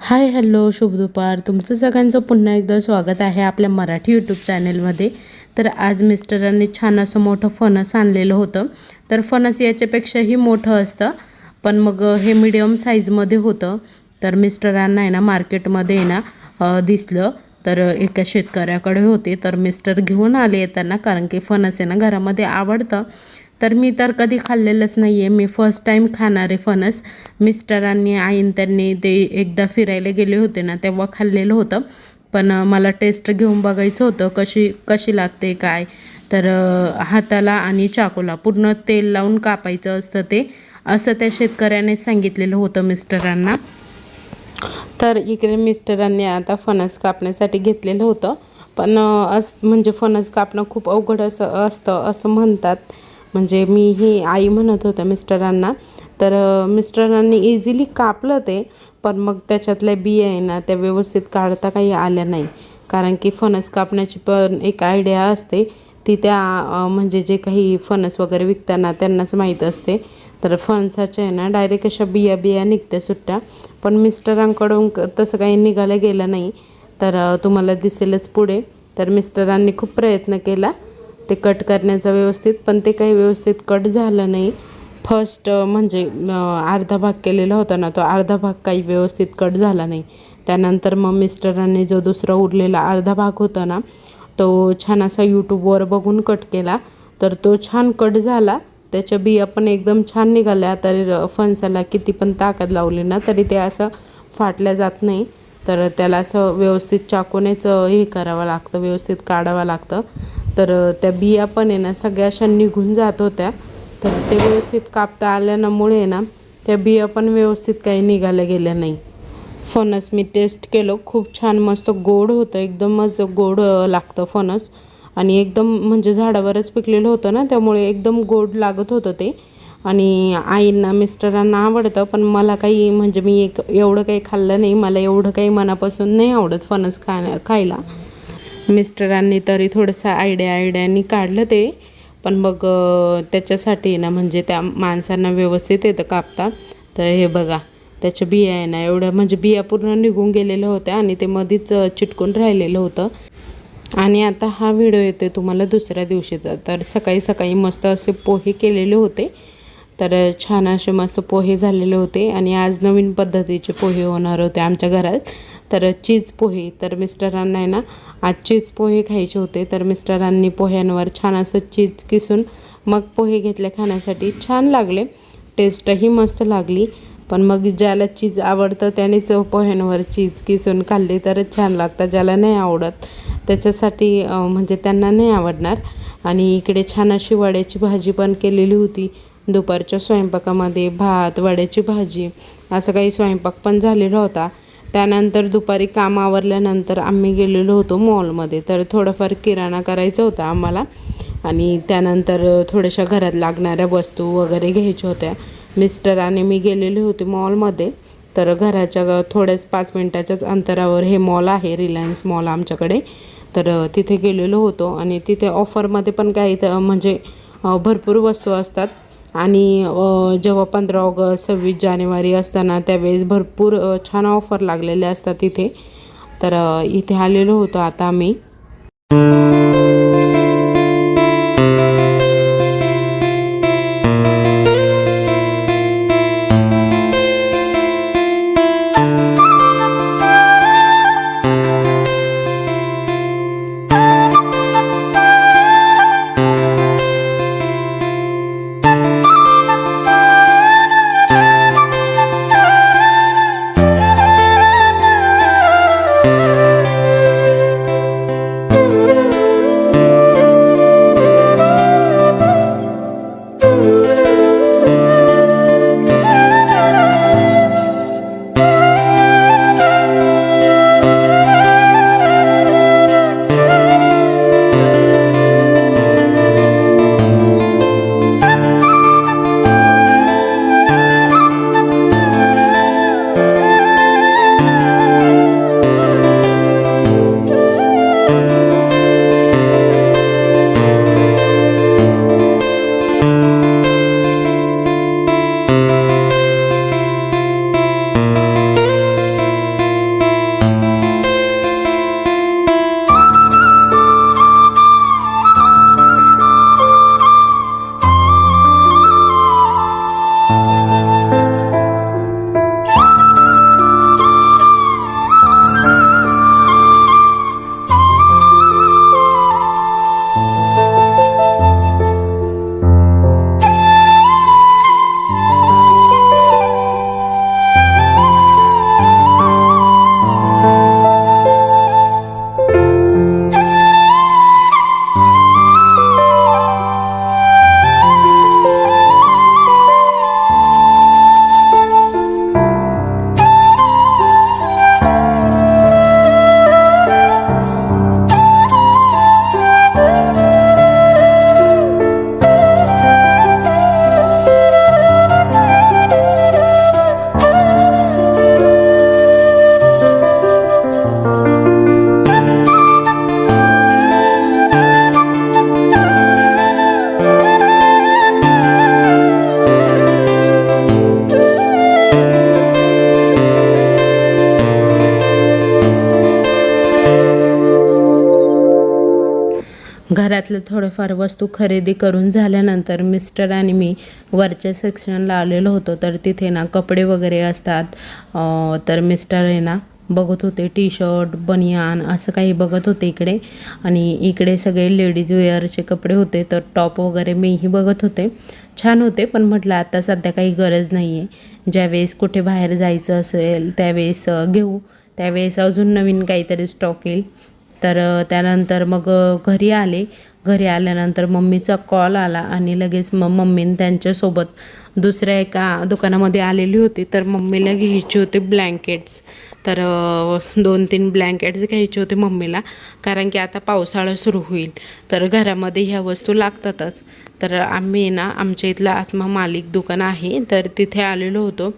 Hi hello शुभ दुपार. तुमचं सगळ्यांचं पुन्हा एकदा स्वागत आहे आपल्या मराठी यूट्यूब चॅनलमध्ये. तर आज मिस्टरांनी छान असं मोठं फणस आणलेलं होतं. तर फणस याच्यापेक्षाही मोठं असतं, पण मग हे मीडियम साईजमध्ये होतं. तर मिस्टरांना आहे ना मार्केटमध्ये आहे ना दिसलं. तर एका शेतकऱ्याकडे होते, तर मिस्टर घेऊन आले येताना, कारण की फणस आहे ना घरामध्ये आवडतं. तर मी तर कधी खाल्लेलंच नाही आहे, मी फर्स्ट टाईम खाणार आहे फणस. मिस्टरांनी त्यांनी ते एकदा फिरायला गेले होते ना तेव्हा खाल्लेलं होतं, पण मला टेस्ट घेऊन बघायचं होतं कशी कशी लागते काय. तर हाताला आणि चाकूला पूर्ण तेल लावून कापायचं असतं ते, असं त्या शेतकऱ्याने सांगितलेलं होतं मिस्टरांना. तर इकडे मिस्टरांनी आता फणस कापण्यासाठी घेतलेलं होतं, पण म्हणजे फणस कापणं खूप अवघड असतं असं म्हणतात. म्हणजे मी ही आई म्हणत होत्या मिस्टरांना. तर मिस्टरांनी इझिली कापलं ते, पण मग त्याच्यातल्या बिया आहे ना त्या व्यवस्थित काढता काही आल्या नाही. कारण की फणस कापण्याची पण एक आयडिया असते, ती त्या म्हणजे जे काही फणस वगैरे विकताना त्यांनाच माहीत असते. तर फणसाच्या आहे ना डायरेक्ट अशा बिया बिया निघत्या सुट्ट्या, पण मिस्टरांकडून तसं काही निघालं गेलं नाही. तर तुम्हाला दिसेलच पुढे. तर मिस्टरांनी खूप प्रयत्न केला ते कट करण्याचा व्यवस्थित, पण ते काही व्यवस्थित कट झालं नाही. फर्स्ट म्हणजे अर्धा भाग केलेला होता ना, तो अर्धा भाग काही व्यवस्थित कट झाला नाही. त्यानंतर मग मिस्टरांनी जो दुसरा उरलेला अर्धा भाग होता ना, तो छान असा यूट्यूबवर बघून कट केला. तर तो छान कट झाला, त्याच्या बिया पण एकदम छान निघाल्या. तर फणसाला किती पण ताकद लावली ना तरी ते असं फाटल्या जात नाही. तर त्याला असं व्यवस्थित चाकूनेच हे करावं लागतं, व्यवस्थित काढावं लागतं. तर त्या बिया पण आहे ना सगळ्या अशा निघून जात होत्या. तर ते व्यवस्थित कापता आल्यामुळे ना त्या बिया पण व्यवस्थित काही निघाल्या गेल्या नाही. फणस मी टेस्ट केलं, खूप छान मस्त गोड होतं, एकदमच गोड लागतं फणस. आणि एकदम म्हणजे झाडावरच पिकलेलं होतं ना, त्यामुळे एकदम गोड लागत होतं ते. आणि आईंना मिस्टरांना आवडतं, पण मला काही म्हणजे मी एवढं काही खाल्लं नाही. मला एवढं काही मनापासून नाही आवडत फणस खायला. मिस्टरांनी तरी थोडंसं आयडियानी काढलं ते, पण मग त्याच्यासाठी ना म्हणजे त्या माणसांना व्यवस्थित येतं कापता. तर हे बघा, त्याच्या बिया आहे ना एवढ्या म्हणजे बिया पूर्ण निघून गेलेल्या होत्या आणि ते मध्येच चिटकून राहिलेलं होतं. आणि आता हा व्हिडिओ येतो तुम्हाला दुसऱ्या दिवशीचा. तर सकाळी सकाळी मस्त असे पोहे केलेले होते. तर छान असे मस्त पोहे झालेले होते. आणि आज नवीन पद्धतीचे पोहे होणार होते आमच्या घरात. तर चीज पोहे. तर मिस्टरांना आहे ना आज चीज पोहे खायचे होते. तर मिस्टरांनी पोह्यांवर छान असं चीज किसून मग पोहे घेतले खाण्यासाठी. छान लागले, टेस्टही मस्त लागली. पण मग ज्याला चीज आवडतं त्यानेच पोह्यांवर चीज किसून खाल्ली तरच छान लागतं. ज्याला नाही आवडत त्याच्यासाठी म्हणजे त्यांना नाही आवडणार. आणि इकडे छान अशी वड्याची भाजी पण केलेली होती. दुपारच्या स्वयंपाकामध्ये भात, वड्याची भाजी असं काही स्वयंपाक पण झालेला होता. त्यानंतर दुपारी काम आवरल्यानंतर आम्ही गेलेलो होतो मॉलमध्ये. तर थोडंफार किराणा करायचा होता आम्हाला. आणि त्यानंतर थोड्याशा घरात लागणाऱ्या वस्तू वगैरे घ्यायच्या होत्या. मिस्टर आणि मी गेलेले होते मॉलमध्ये. तर घराच्या थोड्याच 5 मिनटाच्याच अंतरावर हे मॉल आहे, रिलायन्स मॉल आमच्याकडे. तर तिथे गेलेलो होतो आणि तिथे ऑफरमध्ये पण काही म्हणजे भरपूर वस्तू असतात. आणि जेव्हा 15 ऑगस्ट 26 जानेवारी असताना त्यावेळेस भरपूर छान ऑफर लागलेल्या असतात इथे. तर इथे आलेलो होतो आता आम्ही. घरातले थोडेफार वस्तू खरेदी करून झाल्यानंतर मिस्टर आणि मी वरच्या सेक्शनला आलेलो होतो. तर तिथे ना कपडे वगैरे असतात. तर मिस्टर आहे ना बघत होते टी शर्ट बनियान असं काही बघत होते इकडे. आणि इकडे सगळे लेडीज वेअरचे कपडे होते. तर टॉप वगैरे मीही बघत होते. छान होते, पण म्हटलं आता सध्या काही गरज नाही आहे. ज्यावेळेस कुठे बाहेर जायचं असेल त्यावेळेस घेऊ, त्यावेळेस अजून नवीन काहीतरी स्टॉक येईल. तर त्यानंतर मग घरी आले. घरी आल्यानंतर मम्मीचा कॉल आला आणि लगेच मम्मीने त्यांच्यासोबत दुसऱ्या एका दुकानामध्ये आलेली होती. तर मम्मीला घ्यायचे होते ब्लँकेट्स. तर 2-3 ब्लँकेट्स घ्यायचे होते मम्मीला, कारण की आता पावसाळा सुरू होईल तर घरामध्ये ह्या वस्तू लागतातच. तर आम्ही ना आमच्या इथलं आत्मा मालिक दुकान आहे तर तिथे आलेलो होतो.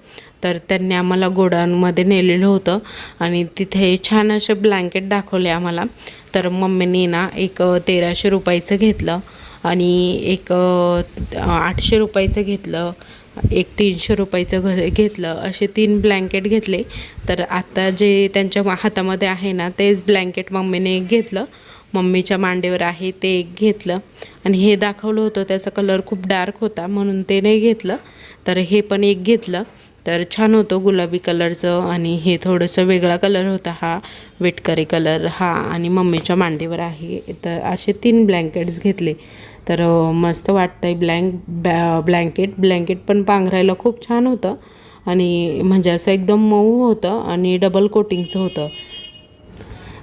तर त्यांनी आम्हाला गोडाऊनमध्ये नेलेलं होतं आणि तिथे छान असे ब्लँकेट दाखवले आम्हाला. तर मम्मीने ना एक 1300 रुपयाचं घेतलं आणि एक 800 रुपयाचं घेतलं, एक 300 रुपयाचं घेतलं. असे 3 ब्लँकेट घेतले. तर आता जे त्यांच्या हातामध्ये आहे ना तेच ब्लँकेट मम्मीने एक घेतलं, मम्मीच्या मांडीवर आहे ते एक घेतलं. आणि हे दाखवलं होतं त्याचा कलर खूप डार्क होता म्हणून ते नाही घेतलं. तर हे पण एक घेतलं. तर छान होतं गुलाबी कलरचं आणि हे थोडंसं वेगळा कलर होता, हा वेटकरी कलर हा, आणि मम्मीच्या मांडीवर आहे. तर असे 3 ब्लँकेट्स घेतले. तर मस्त वाटतंय ब्लँकेट पण पांघरायला खूप छान होतं आणि म्हणजे असं एकदम मऊ होतं आणि डबल कोटिंगचं होतं.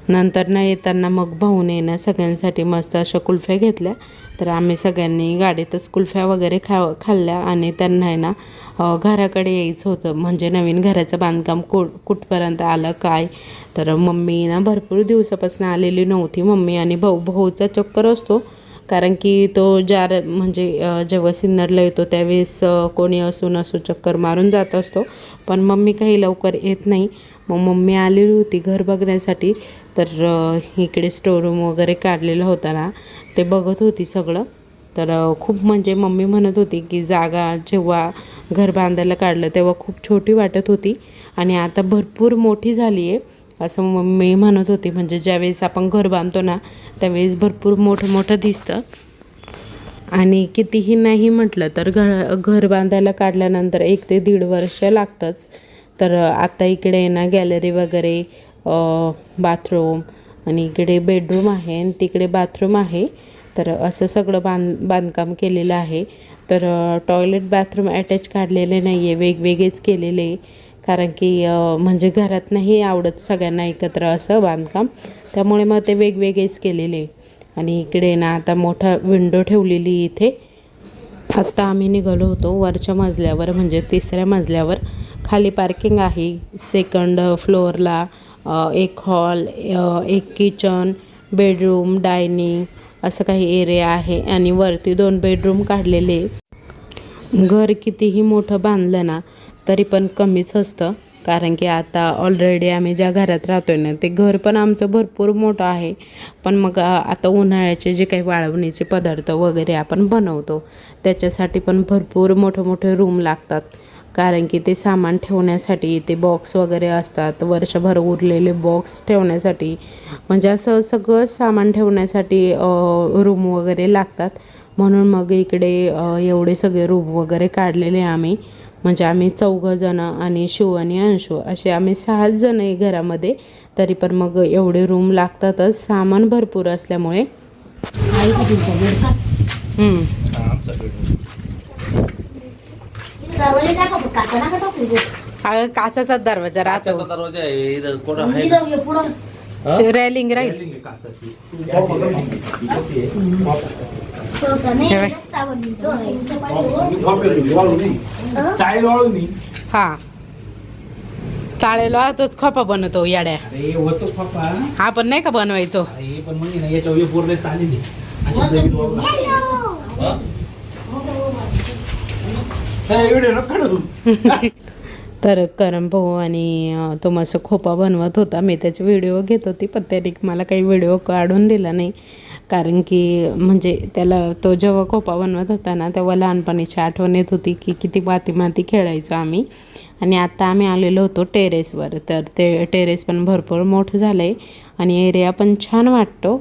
नंतर ना येताना मग भाऊने ना सगळ्यांसाठी मस्त अशा कुल्फ्या घेतल्या. तर आम्ही सगळ्यांनी गाडीतच कुल्फ्या वगैरे खाल्ल्या आणि त्यांना आहे ना घराकडे यायचं होतं, म्हणजे नवीन घराचं बांधकाम कुठपर्यंत आलं काय. तर मम्मी ना भरपूर दिवसापासून आलेली नव्हती. मम्मी आणि भाऊचा चक्कर असतो, कारण की तो म्हणजे जेव्हा सिन्नरला येतो त्यावेळेस कोणी असू नसू चक्कर मारून जात असतो, पण मम्मी काही लवकर येत नाही. मग मम्मी आलेली होती घर बघण्यासाठी. तर इकडे स्टोरूम वगैरे काढलेलं होतं ना ते बघत होती सगळं. तर खूप म्हणजे मम्मी म्हणत होती की जागा जेव्हा घर बांधायला काढलं तेव्हा खूप छोटी वाटत होती आणि आता भरपूर मोठी झाली आहे असं मम्मी म्हणत होती. म्हणजे ज्यावेळेस आपण घर बांधतो ना त्यावेळेस भरपूर मोठं दिसतं. आणि कितीही नाही म्हटलं तर घर बांधायला काढल्यानंतर 1 ते 1.5 वर्ष लागतंच. तर आता इकडे ना गॅलरी वगैरे, बाथरूम आणि इकडे बेडरूम आहे आणि तिकडे बाथरूम आहे. तर असं सगळं बांधकाम केलेलं आहे. तर टॉयलेट बाथरूम अटॅच काढलेले नाही आहे, वेगवेगळेच केलेले, कारण की म्हणजे घरात नाही आवडत सगळ्यांना एकत्र असं बांधकाम, त्यामुळे मग ते वेगवेगळेच केलेले. आणि इकडे ना आता मोठा विंडो ठेवलेली इथे. आत्ता आम्ही निघालो होतो वरच्या मजल्यावर, म्हणजे 3ऱ्या मजल्यावर. खाली पार्किंग आहे. 2nd फ्लोअरला एक हॉल, एक किचन, बेडरूम, डायनिंग असं काही एरिया आहे आणि वरती 2 बेडरूम काढलेले. घर कितीही मोठं बांधलं ना तरी पण कमीच असतं, कारण की आता ऑलरेडी आम्ही ज्या घरात राहतो आहे ना ते घर पण आमचं भरपूर मोठं आहे. पण मग आता उन्हाळ्याचे जे काही वाळवणीचे पदार्थ वगैरे आपण बनवतो त्याच्यासाठी पण भरपूर मोठे रूम लागतात, कारण की ते सामान ठेवण्यासाठी ते बॉक्स वगैरे असतात, वर्षभर उरलेले बॉक्स ठेवण्यासाठी, म्हणजे असं सगळं सामान ठेवण्यासाठी रूम वगैरे लागतात. म्हणून मग इकडे एवढे सगळे रूम वगैरे काढलेले आम्ही. म्हणजे आम्ही 4 जण आणि शिव आणि अंशू असे आम्ही 6 जण आहे घरामध्ये. तरी पण मग एवढे रूम लागतातच सामान भरपूर असल्यामुळे. काचाचा दरवाजा राहतो, रेलिंग राहील. हा चालेल, तोच खोपा बनवतो याड्या. हा पण नाही का बनवायचो. तर करम भाऊ आणि तो मस्त खोपा बनवत होता. मी त्याचे व्हिडिओ घेत होती, पण त्याने मला काही व्हिडिओ काढून दिला नाही, कारण की म्हणजे त्याला तो जेव्हा खोपा बनवत होता ना तेव्हा लहानपणीची आठवण येत होती की किती माती खेळायचो आम्ही. आणि आता आम्ही आलेलो होतो टेरेसवर. तर ते टेरेस पण भरपूर मोठं झालं आहे आणि एरिया पण छान वाटतो.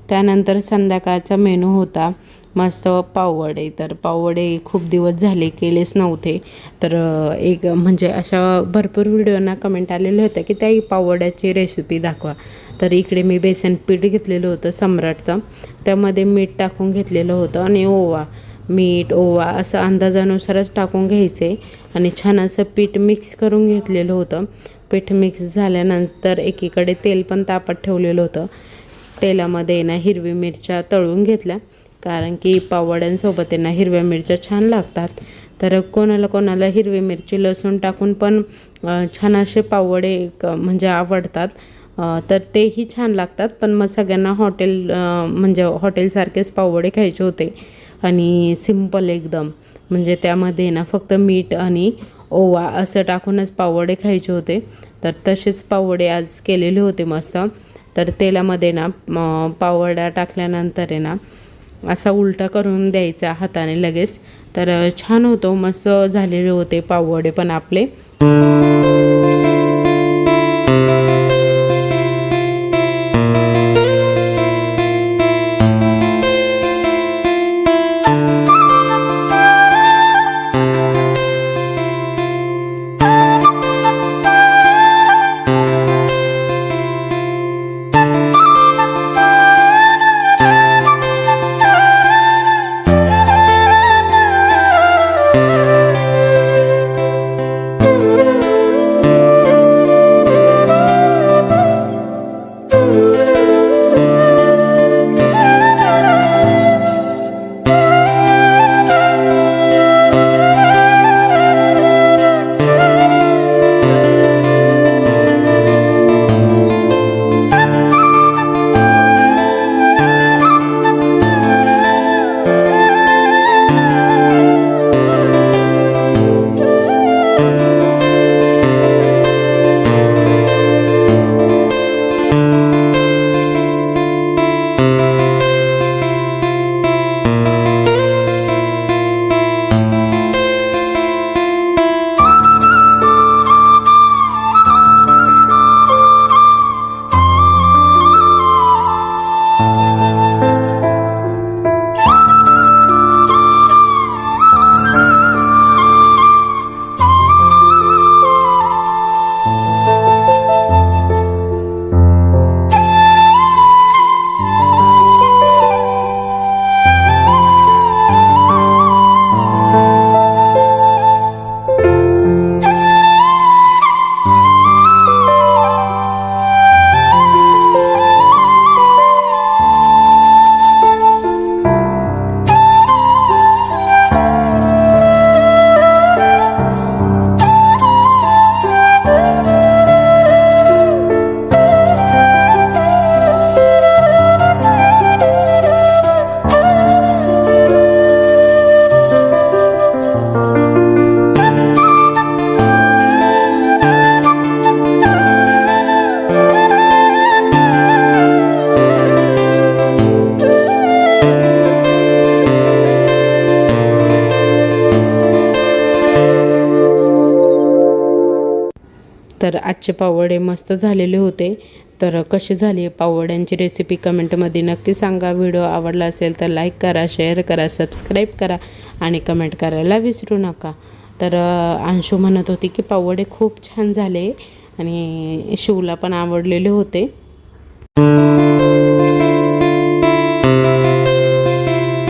त्यानंतर संध्याकाळचा मेनू होता मस्त पाववडे. तर पाववडे खूप दिवस झाले केलेच नव्हते. तर एक म्हणजे अशा भरपूर व्हिडिओना कमेंट आलेले होते की त्या पाववड्याची रेसिपी दाखवा. तर इकडे मी बेसन पीठ घेतलेलं होतं सम्राटचं, त्यामध्ये मीठ टाकून घेतलेलं होतं आणि ओवा, मीठ ओवा असं अंदाजानुसारच टाकून घ्यायचे आणि छान असं पीठ मिक्स करून घेतलेलं होतं. पीठ मिक्स झाल्यानंतर एकीकडे तेल पण तापत ठेवलेलं होतं. तेलामध्ये ना हिरवी मिरच्या तळून घेतल्या, कारण की पाववड्यांसोबत ना हिरव्या मिरच्या छान लागतात. तर कोणाला हिरवी मिरची लसूण टाकून पण छान असे पाववडे म्हणजे आवडतात. तर तेही छान लागतात. पण मग सगळ्यांना म्हणजे हॉटेलसारखेच पाववडे खायचे होते आणि सिंपल एकदम, म्हणजे त्यामध्ये ना फक्त मीठ आणि ओवा असं टाकूनच पाववडे खायचे होते. तर तसेच पाववडे आज केलेले होते मस्त. तर तेलामध्ये ना पाववडा टाकल्यानंतर आहे ना असा उलटा करून द्यायचा हाताने लगेच. तर छान होतो, मस्त झालेले होते पाववडे पण आपले. तर आजचे पाववडे मस्त झालेले होते. तर कशी झाली पाववड्यांची रेसिपी कमेंटमध्ये नक्की सांगा. व्हिडिओ आवडला असेल तर लाईक करा, शेअर करा, सबस्क्राईब करा आणि कमेंट करायला विसरू नका. तर अंशू म्हणत होती की पाववडे खूप छान झाले आणि शिवला पण आवडलेले होते.